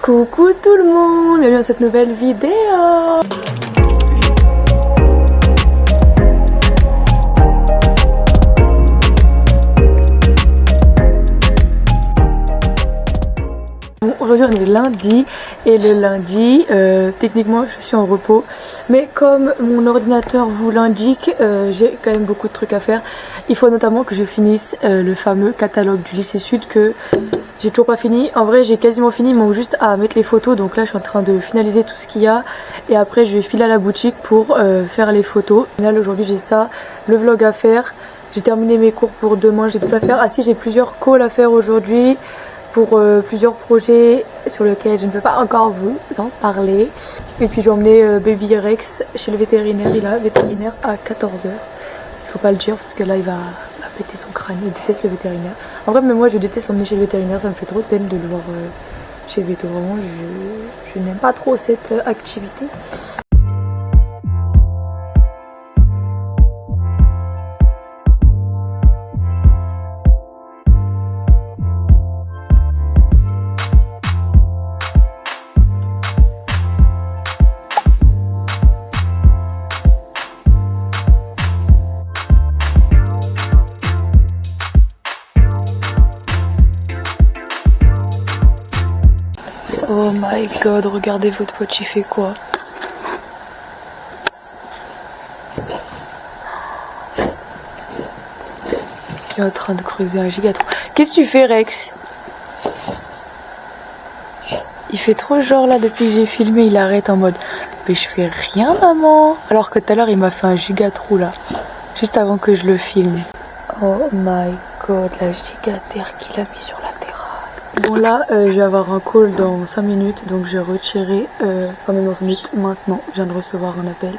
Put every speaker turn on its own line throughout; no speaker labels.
Coucou tout le monde, bienvenue dans cette nouvelle vidéo. Aujourd'hui on est lundi et le lundi techniquement je suis en repos, mais comme mon ordinateur vous l'indique, j'ai quand même beaucoup de trucs à faire. Il faut notamment que je finisse le fameux catalogue du lycée sud que j'ai toujours pas fini. En vrai j'ai quasiment fini, il manque juste à mettre les photos, donc là je suis en train de finaliser tout ce qu'il y a et après je vais filer à la boutique pour faire les photos. Au final aujourd'hui j'ai ça, le vlog à faire, j'ai terminé mes cours pour demain, j'ai tout à faire. Ah si, j'ai plusieurs calls à faire aujourd'hui pour plusieurs projets sur lesquels je ne peux pas encore vous en parler. Et puis j'ai emmené Baby Rex chez le vétérinaire, il a vétérinaire à 14h. Il faut pas le dire parce que là il va péter son crâne, il déteste le vétérinaire. En vrai même moi je déteste l'emmener chez le vétérinaire, ça me fait trop de peine de le voir chez le véto, vraiment je n'aime pas trop cette activité. Oh my god, regardez votre pote, il fait quoi? Il est en train de creuser un gigatrou. Qu'est-ce que tu fais, Rex? Il fait trop genre là, depuis que j'ai filmé, il arrête en mode mais je fais rien maman. Alors que tout à l'heure il m'a fait un gigatrou là, juste avant que je le filme. Oh my god, la gigaterre qu'il a mis sur la terrasse. Bon là je vais avoir un call dans 5 minutes, donc je vais retirer, enfin même dans 5 minutes maintenant, je viens de recevoir un appel.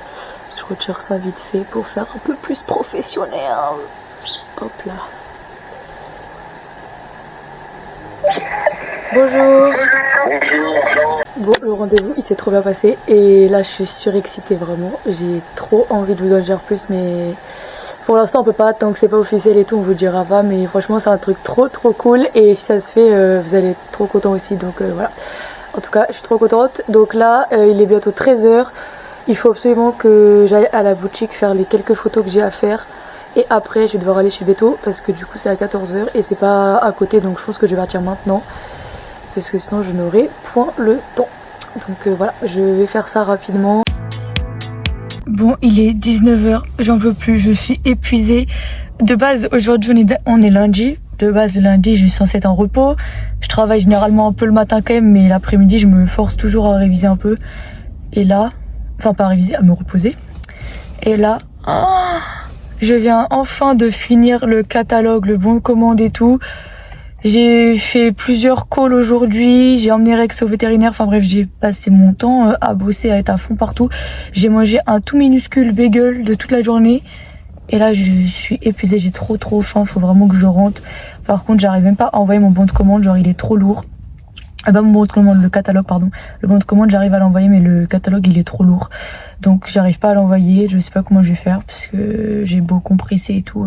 Je retire ça vite fait pour faire un peu plus professionnel. Hop là. Bonjour. Bon, le rendez-vous il s'est trop bien passé et là je suis surexcitée vraiment. J'ai trop envie de vous en dire plus, mais pour l'instant on peut pas, tant que c'est pas officiel et tout on vous dira pas, mais franchement c'est un truc trop cool et si ça se fait vous allez être trop content aussi, donc voilà. En tout cas je suis trop contente. Donc là il est bientôt 13h, il faut absolument que j'aille à la boutique faire les quelques photos que j'ai à faire et après je vais devoir aller chez Beto parce que du coup c'est à 14h et c'est pas à côté, donc je pense que je vais partir maintenant parce que sinon je n'aurai point le temps. Donc voilà, je vais faire ça rapidement. Bon, il est 19h, j'en peux plus, je suis épuisée. De base, aujourd'hui on est lundi. De base, le lundi, je suis censée être en repos. Je travaille généralement un peu le matin quand même, mais l'après-midi, je me force toujours à réviser un peu. Et là, enfin pas à réviser, à me reposer. Et là, je viens enfin de finir le catalogue, le bon de commande et tout. J'ai fait plusieurs calls aujourd'hui, j'ai emmené Rex au vétérinaire, enfin bref j'ai passé mon temps à bosser, à être à fond partout. J'ai mangé un tout minuscule bagel de toute la journée et là je suis épuisée, j'ai trop faim, faut vraiment que je rentre. Par contre j'arrive même pas à envoyer mon bon de commande, genre il est trop lourd. Ah bah mon bon de commande, le catalogue pardon. Le bon de commande j'arrive à l'envoyer mais le catalogue il est trop lourd. Donc j'arrive pas à l'envoyer, je sais pas comment je vais faire parce que j'ai beau compresser et tout,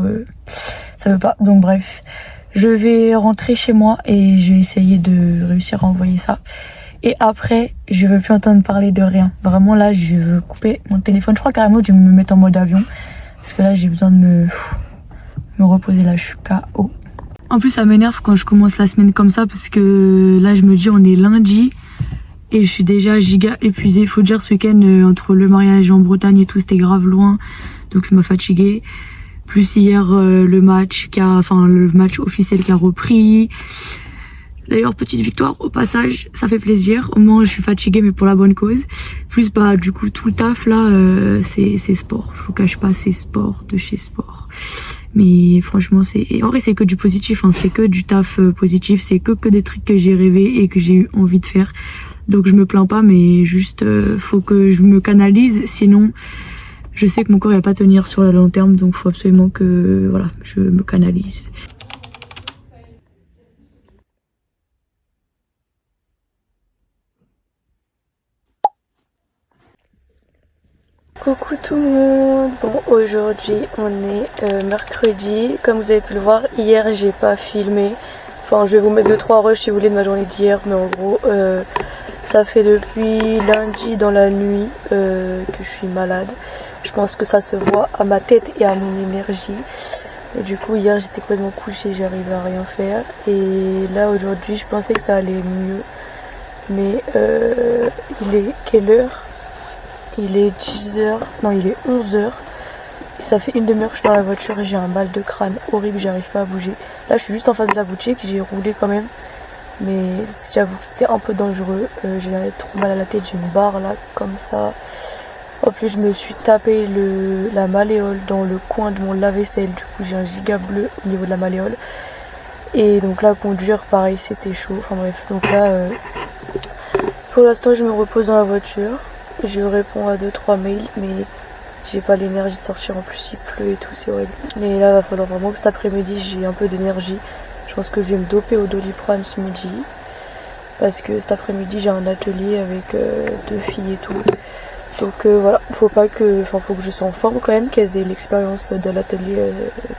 ça veut pas. Donc bref. Je vais rentrer chez moi et je vais essayer de réussir à envoyer ça. Et après, je veux plus entendre parler de rien. Vraiment là, je veux couper mon téléphone. Je crois carrément que je vais me mettre en mode avion. Parce que là, j'ai besoin de me reposer. Là, je suis KO. En plus, ça m'énerve quand je commence la semaine comme ça. Parce que là, je me dis, on est lundi. Et je suis déjà giga épuisée. Faut dire, ce week-end, entre le mariage en Bretagne et tout, c'était grave loin. Donc ça m'a fatiguée. Plus hier le match officiel qui a repris. D'ailleurs petite victoire au passage, ça fait plaisir. Au moins je suis fatiguée mais pour la bonne cause. Plus bah du coup tout le taf là c'est sport. Je vous cache pas, c'est sport de chez sport. Mais franchement en vrai c'est que du positif, hein. C'est que du taf positif, c'est que des trucs que j'ai rêvé et que j'ai eu envie de faire. Donc je me plains pas, mais juste faut que je me canalise, sinon je sais que mon corps ne va pas tenir sur le long terme, donc il faut absolument que voilà, je me canalise. Coucou tout le monde. Bon, aujourd'hui on est mercredi. Comme vous avez pu le voir, hier j'ai pas filmé. Enfin, je vais vous mettre 2-3 rushs si vous voulez de ma journée d'hier, mais en gros Ça fait depuis lundi dans la nuit que je suis malade. Je pense que ça se voit à ma tête et à mon énergie. Et du coup hier j'étais complètement couchée, j'arrivais à rien faire. Et là aujourd'hui je pensais que ça allait mieux. Mais il est quelle heure? Il est 10h, non il est 11h. Et ça fait une demi-heure que je suis dans la voiture et j'ai un mal de crâne horrible, j'arrive pas à bouger. Là je suis juste en face de la boutique, j'ai roulé quand même. Mais j'avoue que c'était un peu dangereux. J'ai trop mal à la tête, j'ai une barre là comme ça. En plus je me suis tapé la malléole dans le coin de mon lave-vaisselle. Du coup j'ai un giga bleu au niveau de la malléole. Et donc là conduire pareil c'était chaud. Enfin bref, donc là pour l'instant je me repose dans la voiture. Je réponds à 2-3 mails mais j'ai pas l'énergie de sortir, en plus il pleut et tout, c'est horrible. Mais là il va falloir vraiment que cet après-midi j'ai un peu d'énergie. Je pense que je vais me doper au Doliprane ce midi. Parce que cet après-midi j'ai un atelier avec 2 filles et tout. Donc voilà, faut que je sois en forme quand même, qu'elles aient l'expérience de l'atelier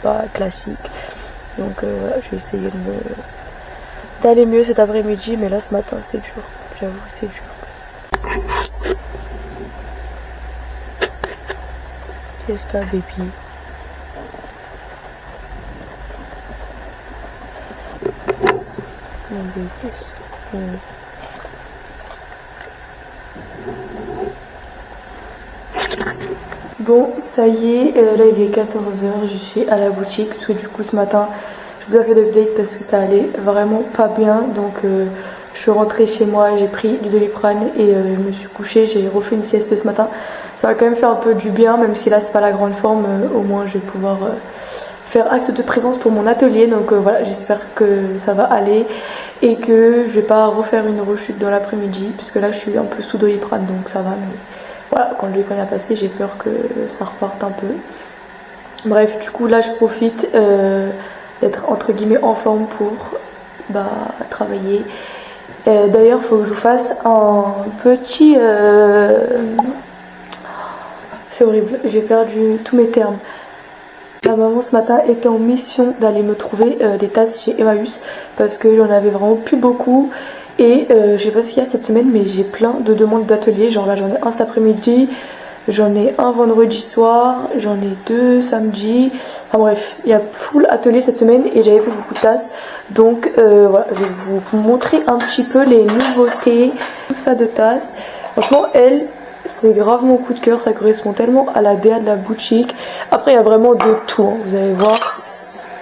pas classique. Donc voilà, je vais essayer d'aller mieux cet après-midi, mais là ce matin c'est dur, j'avoue c'est dur. Qu'est-ce que t'as, baby? Mon bébé, bon, ça y est, là il est 14h, je suis à la boutique parce que du coup ce matin je vous ai pas fait d'update parce que ça allait vraiment pas bien. Donc je suis rentrée chez moi, j'ai pris du Doliprane et je me suis couchée, j'ai refait une sieste ce matin. Ça va quand même faire un peu du bien, même si là c'est pas la grande forme, au moins je vais pouvoir faire acte de présence pour mon atelier. Donc voilà, j'espère que ça va aller et que je vais pas refaire une rechute dans l'après-midi puisque là je suis un peu sous Doliprane donc ça va. Mais voilà, quand le week-end a passé, j'ai peur que ça reparte un peu. Bref, du coup là je profite d'être entre guillemets en forme pour travailler. D'ailleurs, il faut que je vous fasse un petit... C'est horrible, j'ai perdu tous mes termes. Ma maman ce matin était en mission d'aller me trouver des tasses chez Emmaüs parce qu'il y en avait vraiment plus beaucoup. Et je sais pas ce qu'il y a cette semaine, mais j'ai plein de demandes d'atelier. Genre là j'en ai un cet après-midi, j'en ai un vendredi soir, j'en ai 2 samedi. Enfin bref, il y a full atelier cette semaine et j'avais pris beaucoup de tasses. Donc voilà, je vais vous montrer un petit peu les nouveautés, tout ça de tasses. Franchement, c'est grave mon coup de cœur, ça correspond tellement à la DA de la boutique. Après il y a vraiment de tout, hein, vous allez voir.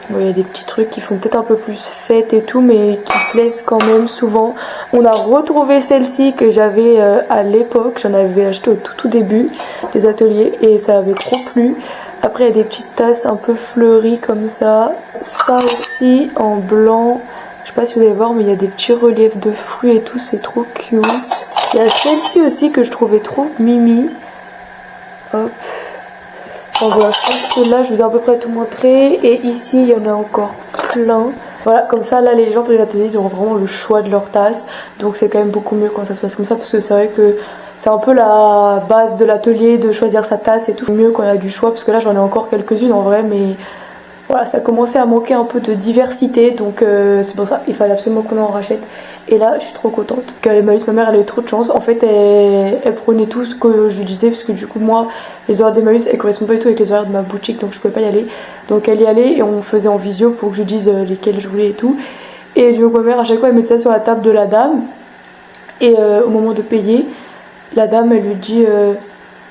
Bon, il y a des petits trucs qui font peut-être un peu plus fête et tout, mais qui plaisent quand même souvent. On a retrouvé celle-ci que j'avais à l'époque, j'en avais acheté au tout début des ateliers et ça avait trop plu. Après il y a des petites tasses un peu fleuries comme ça. Ça aussi en blanc, je sais pas si vous allez voir, mais il y a des petits reliefs de fruits et tout, c'est trop cute. Il y a celle-ci aussi que je trouvais trop mimi. Hop. Enfin, voilà, je pense que là je vous ai à peu près tout montré. Et ici il y en a encore plein. Voilà, comme ça là les gens pour les ateliers ils auront vraiment le choix de leur tasse. Donc c'est quand même beaucoup mieux quand ça se passe comme ça. Parce que c'est vrai que c'est un peu la base de l'atelier de choisir sa tasse et tout. Mieux quand il y a du choix parce que là j'en ai encore quelques-unes en vrai. Mais voilà, ça commençait à manquer un peu de diversité. Donc c'est pour ça il fallait absolument qu'on en rachète. Et là je suis trop contente qu'elle m'a eu, ma mère elle a eu trop de chance. En fait elle prenait tout ce que je lui disais parce que du coup moi les horaires d'Emmaüs elles correspondent pas du tout avec les horaires de ma boutique donc je pouvais pas y aller. Donc elle y allait et on faisait en visio pour que je lui dise lesquels je voulais et tout. Et du coup ma mère à chaque fois elle mettait ça sur la table de la dame. Et au moment de payer, la dame elle lui dit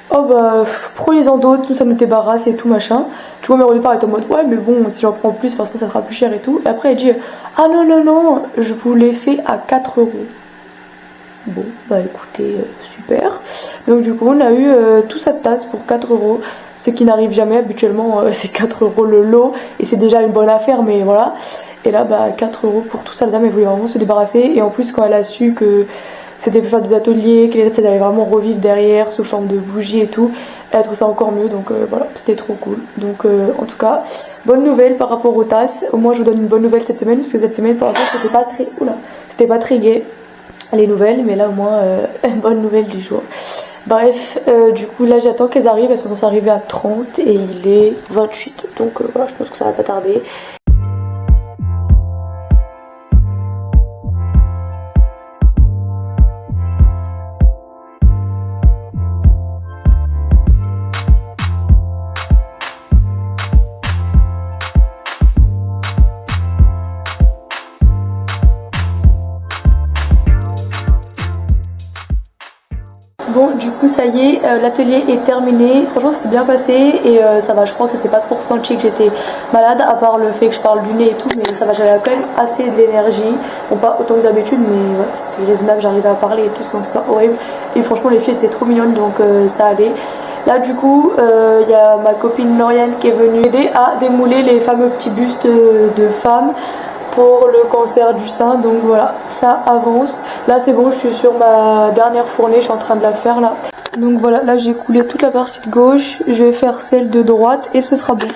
oh bah prenez-en d'autres, tout ça me débarrasse et tout machin. Tu vois, mais au départ elle était en mode ouais mais bon si j'en prends plus forcément ça sera plus cher et tout. Et après elle dit ah non non non je vous l'ai fait à 4 €. Bon bah écoutez super. Donc du coup on a eu tout cette tasse pour 4 €. Ce qui n'arrive jamais habituellement c'est 4 € le lot. Et c'est déjà une bonne affaire mais voilà. Et là bah 4 € pour tout ça, la dame elle voulait vraiment se débarrasser. Et en plus quand elle a su que c'était pour faire des ateliers, que les tasses allaient vraiment revivre derrière sous forme de bougies et tout, elle a trouvé ça encore mieux. Donc voilà, c'était trop cool. Donc en tout cas, bonne nouvelle par rapport aux tasses. Au moins je vous donne une bonne nouvelle cette semaine, parce que cette semaine pour l'instant c'était pas très gai les nouvelles, mais là au moins bonne nouvelle du jour. Bref, du coup là j'attends qu'elles arrivent, elles sont censées arriver à 30 et il est 28. Donc voilà, je pense que ça va pas tarder. Bon, du coup, ça y est, l'atelier est terminé. Franchement, ça s'est bien passé et ça va. Je crois que c'est pas trop ressenti que j'étais malade, à part le fait que je parle du nez et tout, mais ça va. J'avais quand même assez d'énergie. Bon, pas autant que d'habitude, mais ouais, c'était raisonnable. J'arrivais à parler et tout sans ça horrible. Et franchement, les filles, c'est trop mignonne, donc ça allait. Là, du coup, il y a ma copine Lauriane qui est venue aider à démouler les fameux petits bustes de femmes pour le cancer du sein. Donc voilà, ça avance. Là c'est bon, je suis sur ma dernière fournée, je suis en train de la faire là. Donc voilà, là j'ai coulé toute la partie de gauche, je vais faire celle de droite et ce sera bon.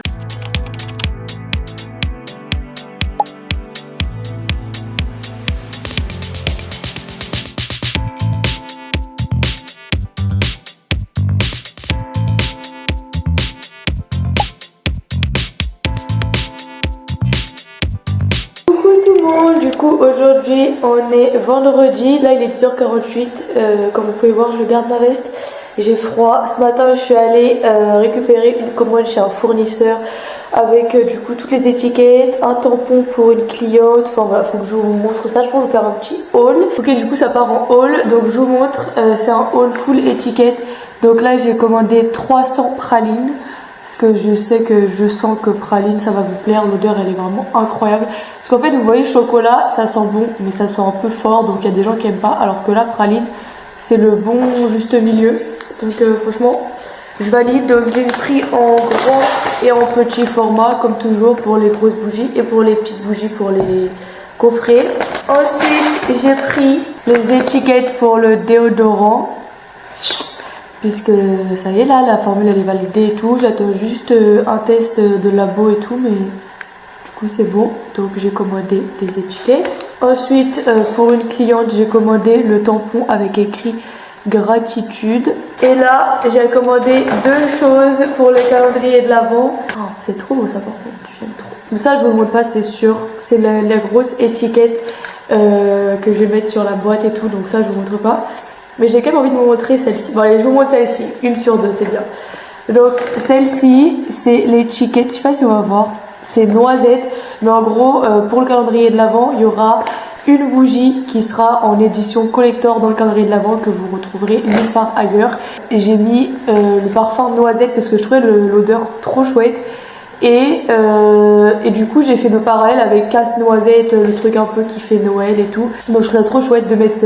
Du coup aujourd'hui on est vendredi, là il est 10h48, comme vous pouvez voir je garde ma veste, j'ai froid. Ce matin je suis allée récupérer une commande chez un fournisseur avec du coup toutes les étiquettes, un tampon pour une cliente, enfin voilà, faut que je vous montre ça, je pense que je vais faire un petit haul. Ok, du coup ça part en haul, donc je vous montre, c'est un haul full étiquette. Donc là j'ai commandé 300 pralines. Que je sais que je sens que praline ça va vous plaire, l'odeur elle est vraiment incroyable parce qu'en fait vous voyez chocolat ça sent bon mais ça sent un peu fort, donc il y a des gens qui aiment pas, alors que là praline c'est le bon juste milieu. Donc franchement je valide. Donc j'ai pris en grand et en petit format comme toujours pour les grosses bougies et pour les petites bougies pour les coffrets. Ensuite j'ai pris les étiquettes pour le déodorant, puisque ça y est là, la formule elle est validée et tout, j'attends juste un test de labo et tout, mais du coup c'est bon, donc j'ai commandé des étiquettes. Ensuite pour une cliente j'ai commandé le tampon avec écrit gratitude, et là j'ai commandé deux choses pour le calendrier de l'avant. Oh, c'est trop beau ça par contre, j'aime trop. Mais ça je vous montre pas, c'est sûr, c'est la grosse étiquette que je vais mettre sur la boîte et tout, donc ça je vous montre pas. Mais j'ai quand même envie de vous montrer celle-ci. Bon allez, je vous montre celle-ci, une sur deux, c'est bien. Donc celle-ci, c'est l'étiquette, je sais pas si on va voir, c'est noisette. Mais en gros, pour le calendrier de l'avant, il y aura une bougie qui sera en édition collector dans le calendrier de l'avant que vous retrouverez nulle part ailleurs. Et j'ai mis le parfum noisette parce que je trouvais l'odeur trop chouette. Et du coup j'ai fait le parallèle avec casse-noisette, le truc un peu qui fait Noël et tout. Donc je trouvais trop chouette de mettre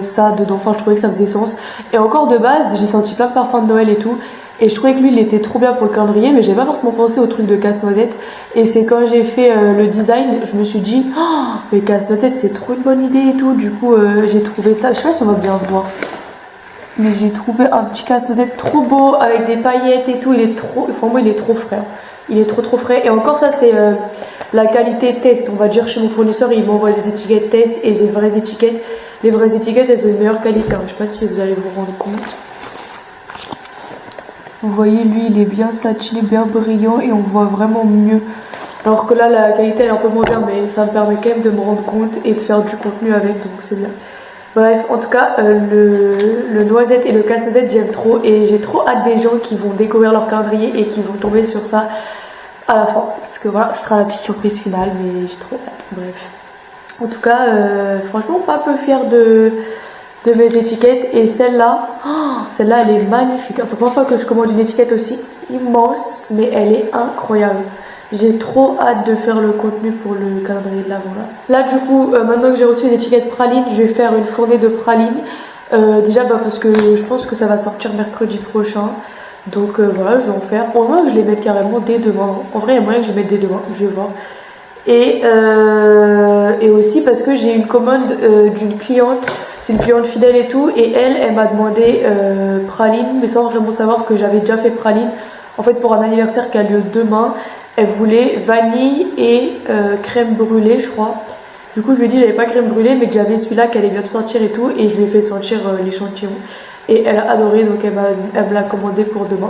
ça dedans, enfin je trouvais que ça faisait sens. Et encore de base j'ai senti plein de parfums de Noël et tout, et je trouvais que lui il était trop bien pour le calendrier, mais j'avais pas forcément pensé au truc de casse-noisette. Et c'est quand j'ai fait le design, je me suis dit oh, mais casse-noisette c'est trop une bonne idée et tout. Du coup j'ai trouvé ça, je sais pas si on va bien voir, mais j'ai trouvé un petit casse-noisette trop beau avec des paillettes et tout. Il est trop, enfin moi il est trop frais. Il est trop frais. Et encore ça c'est la qualité test, on va dire, chez mon fournisseur. Il m'envoie des étiquettes test et des vraies étiquettes. Les vraies étiquettes elles ont une meilleure qualité, hein. Je sais pas si vous allez vous rendre compte. Vous voyez lui il est bien satiné, bien brillant et on voit vraiment mieux. Alors que là la qualité elle est un peu moins bien, mais ça me permet quand même de me rendre compte et de faire du contenu avec, donc c'est bien. Bref, en tout cas, le noisette et le casse-noisette, j'aime trop. Et j'ai trop hâte des gens qui vont découvrir leur calendrier et qui vont tomber sur ça à la fin. Parce que voilà, ce sera la petite surprise finale, mais j'ai trop hâte. Bref. En tout cas, franchement, pas peu fière de mes étiquettes. Et celle-là, oh, celle-là, elle est magnifique. C'est la première fois que je commande une étiquette aussi immense, mais elle est incroyable. J'ai trop hâte de faire le contenu pour le calendrier de l'avant là. Là du coup, maintenant que j'ai reçu les étiquettes pralines, je vais faire une fournée de pralines. Déjà parce que je pense que ça va sortir mercredi prochain. Donc voilà, je vais en faire. Pour moi, je les mette carrément dès demain. En vrai, il y a moyen que je les mette dès demain, je vais voir. Et aussi parce que j'ai une commande d'une cliente. C'est une cliente fidèle et tout. Et elle m'a demandé praline, mais sans vraiment savoir que j'avais déjà fait praline. En fait, pour un anniversaire qui a lieu demain. Elle voulait vanille et crème brûlée, je crois. Du coup, je lui ai dit j'avais pas crème brûlée, mais que j'avais celui-là qu'elle allait bien sentir et tout. Et je lui ai fait sentir l'échantillon. Et elle a adoré, donc elle me l'a commandé pour demain.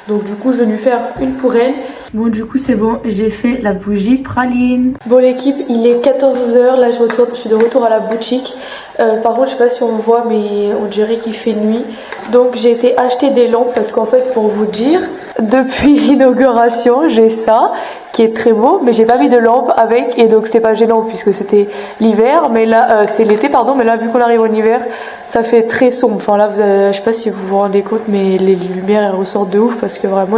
Donc du coup, je vais lui faire une pour elle. Bon, du coup, c'est bon, j'ai fait la bougie praline. Bon, l'équipe, il est 14h. Là, je suis de retour à la boutique. Par contre je sais pas si on voit mais on dirait qu'il fait nuit. Donc j'ai été acheter des lampes parce qu'en fait pour vous dire, depuis l'inauguration j'ai ça qui est très beau mais j'ai pas mis de lampe avec et donc c'est pas gênant puisque c'était l'hiver mais là c'était l'été pardon mais là vu qu'on arrive en hiver ça fait très sombre. Enfin là je sais pas si vous vous rendez compte mais les lumières elles ressortent de ouf parce que vraiment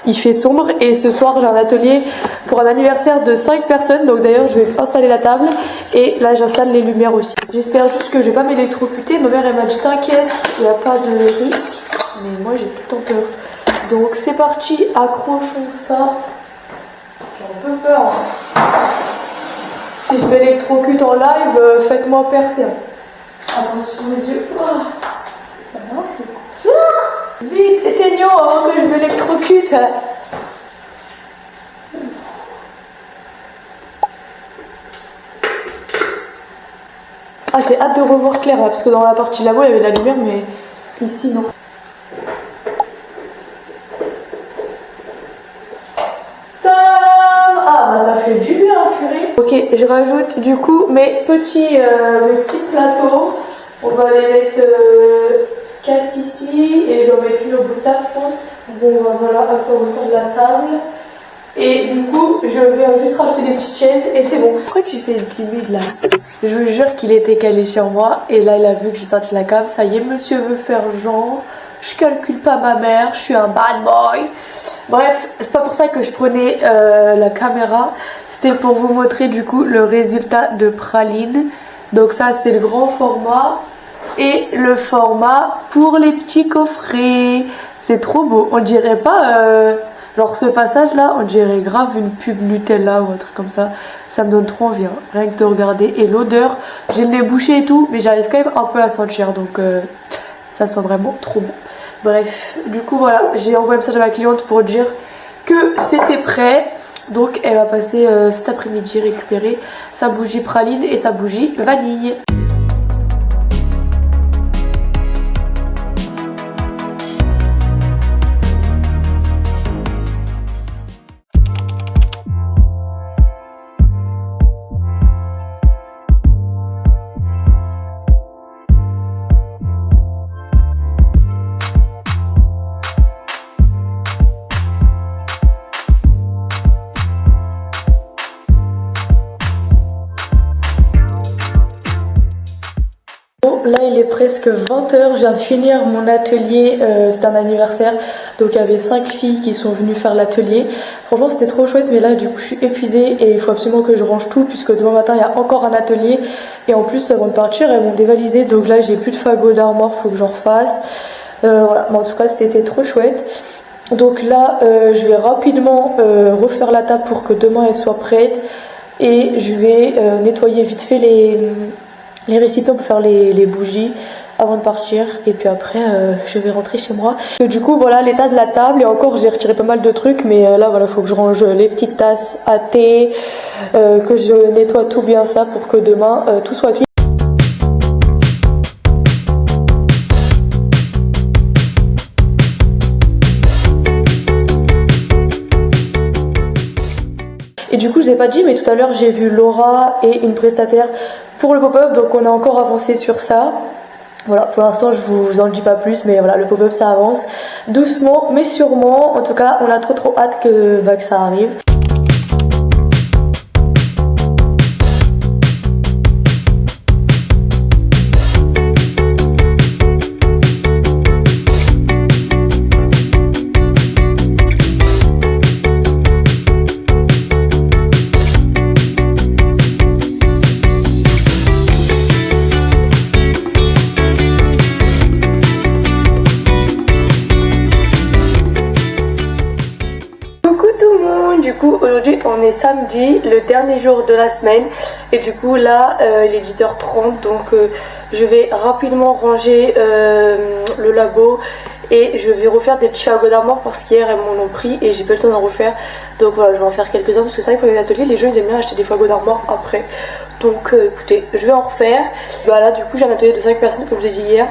il fait sombre et ce soir j'ai un atelier pour un anniversaire de 5 personnes donc d'ailleurs je vais installer la table et là j'installe les lumières aussi. J'espère juste que je vais pas m'électrocuter. Ma mère elle m'a dit t'inquiète il n'y a pas de risque mais moi j'ai tout le temps peur. Donc c'est parti, accrochons ça. J'ai un peu peur. Si je m'électrocute en live, faites-moi percer. Attention les yeux. Oh, ça marche. Vite, éteignons avant que je m'électrocute. Ah, j'ai hâte de revoir clair là, parce que dans la partie là-bas il y avait de la lumière, mais ici non. Ah, bah ça fait du bien, purée. Ok, je rajoute du coup mes petits plateaux. On va les mettre 4 ici et je vais mettre une au bout de table, je pense. Bon, voilà à quoi ressemble la table. Et du coup, je vais juste rajouter des petites chaises et c'est bon. Pourquoi tu fais timide là? Je vous jure qu'il était calé sur moi et là il a vu que j'ai sorti la cave. Ça y est, monsieur veut faire genre. Je calcule pas ma mère, je suis un bad boy. Bref, c'est pas pour ça que je prenais la caméra. C'était pour vous montrer du coup le résultat de praline. Donc ça c'est le grand format et le format pour les petits coffrets. C'est trop beau. On dirait pas... Alors ce passage là, on dirait grave une pub Nutella ou un truc comme ça. Ça me donne trop envie, hein, rien que de regarder. Et l'odeur, j'ai le nez bouché et tout, mais j'arrive quand même un peu à sentir. Donc ça sent vraiment trop bon. Bref, du coup voilà, j'ai envoyé un message à ma cliente pour dire que c'était prêt. Donc elle va passer cet après-midi récupérer sa bougie praline et sa bougie vanille. Là il est presque 20h, je viens de finir mon atelier, c'était un anniversaire, donc il y avait 5 filles qui sont venues faire l'atelier. Franchement c'était trop chouette mais là du coup je suis épuisée et il faut absolument que je range tout puisque demain matin il y a encore un atelier et en plus avant de partir elles m'ont dévalisé donc là j'ai plus de fagots d'armoire, faut que j'en refasse. Voilà, mais en tout cas c'était trop chouette. Donc là je vais rapidement refaire la table pour que demain elle soit prête et je vais nettoyer vite fait les récipients pour faire les bougies avant de partir et puis après je vais rentrer chez moi. Et du coup voilà l'état de la table et encore j'ai retiré pas mal de trucs mais là voilà faut que je range les petites tasses à thé, que je nettoie tout bien ça pour que demain tout soit clean. Et du coup je vous ai pas dit mais tout à l'heure j'ai vu Laura et une prestataire pour le pop-up donc on a encore avancé sur ça. Voilà pour l'instant je vous en dis pas plus mais voilà le pop-up ça avance doucement mais sûrement. En tout cas on a trop hâte que ça arrive. Du coup aujourd'hui on est samedi, le dernier jour de la semaine et du coup là il est 10h30 donc je vais rapidement ranger le labo et je vais refaire des petits fagots d'armoire parce qu'hier elles m'en ont pris et j'ai pas le temps d'en refaire donc voilà je vais en faire quelques-uns parce que c'est vrai que pour les ateliers les gens ils aiment bien acheter des fagots d'armoire après donc écoutez je vais en refaire. Voilà du coup j'ai un atelier de 5 personnes comme je vous ai dit hier.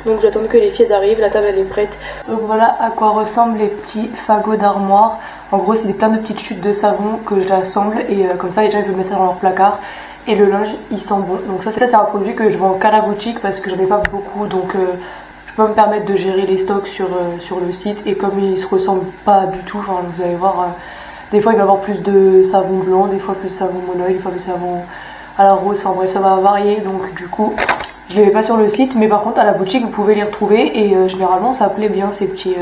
Donc j'attends que les filles arrivent, la table elle est prête. Donc voilà à quoi ressemblent les petits fagots d'armoire. En gros c'est plein de petites chutes de savon que j'assemble et comme ça les gens ils peuvent mettre ça dans leur placard et le linge il sent bon. Donc ça c'est un produit que je vends qu'à la boutique parce que j'en ai pas beaucoup, donc je peux me permettre de gérer les stocks sur le site, et comme ils se ressemblent pas du tout, enfin vous allez voir, des fois il va y avoir plus de savon blanc, des fois plus de savon monoïl, des fois plus de savon à la rose, enfin bref ça va varier, donc du coup je les mets pas sur le site, mais par contre à la boutique vous pouvez les retrouver, et généralement ça plaît bien ces petits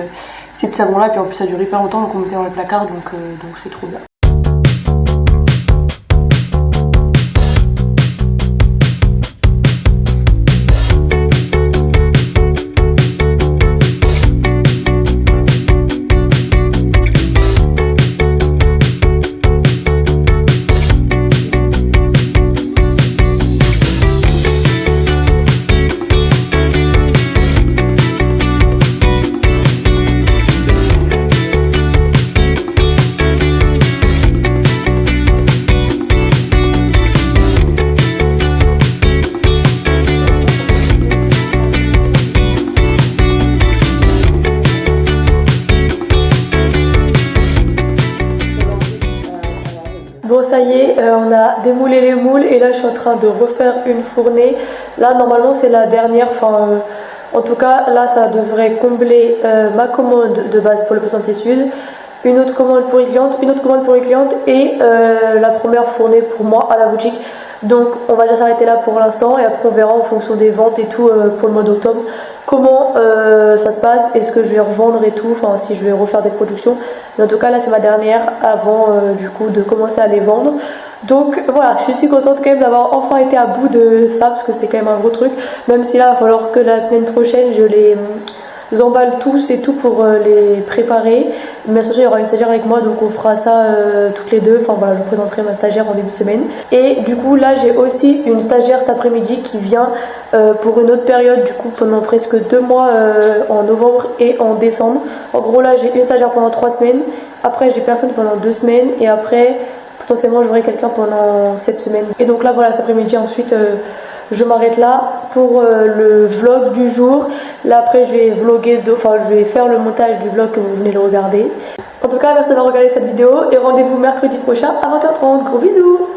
savons là, puis en plus ça dure hyper longtemps, donc on mettait dans le placard, donc c'est trop bien. Bon ça y est, on a démoulé les moules et là je suis en train de refaire une fournée. Là normalement c'est la dernière, en tout cas là ça devrait combler ma commande de base pour le Santé Sud, une autre commande pour une cliente, une autre commande pour une cliente et la première fournée pour moi à la boutique. Donc on va déjà s'arrêter là pour l'instant et après on verra en fonction des ventes et tout pour le mois d'octobre comment ça se passe, est-ce que je vais revendre et tout, enfin si je vais refaire des productions. Mais en tout cas là c'est ma dernière avant du coup de commencer à les vendre. Donc voilà, je suis contente quand même d'avoir enfin été à bout de ça parce que c'est quand même un gros truc, même si là il va falloir que la semaine prochaine je les emballe tous et tout pour les préparer. Mais il y aura une stagiaire avec moi, donc on fera ça toutes les deux. Enfin voilà, je vous présenterai ma stagiaire en début de semaine. Et du coup là j'ai aussi une stagiaire cet après-midi qui vient pour une autre période, du coup pendant presque 2 mois en novembre et en décembre. En gros là j'ai une stagiaire pendant 3 semaines, après j'ai personne pendant 2 semaines et après potentiellement j'aurai quelqu'un pendant 7 semaines. Et donc là voilà, cet après-midi ensuite je m'arrête là pour le vlog du jour. Là après je vais vlogger, je vais faire le montage du vlog que vous venez de regarder. En tout cas merci d'avoir regardé cette vidéo et rendez-vous mercredi prochain à 20h30. Gros bisous.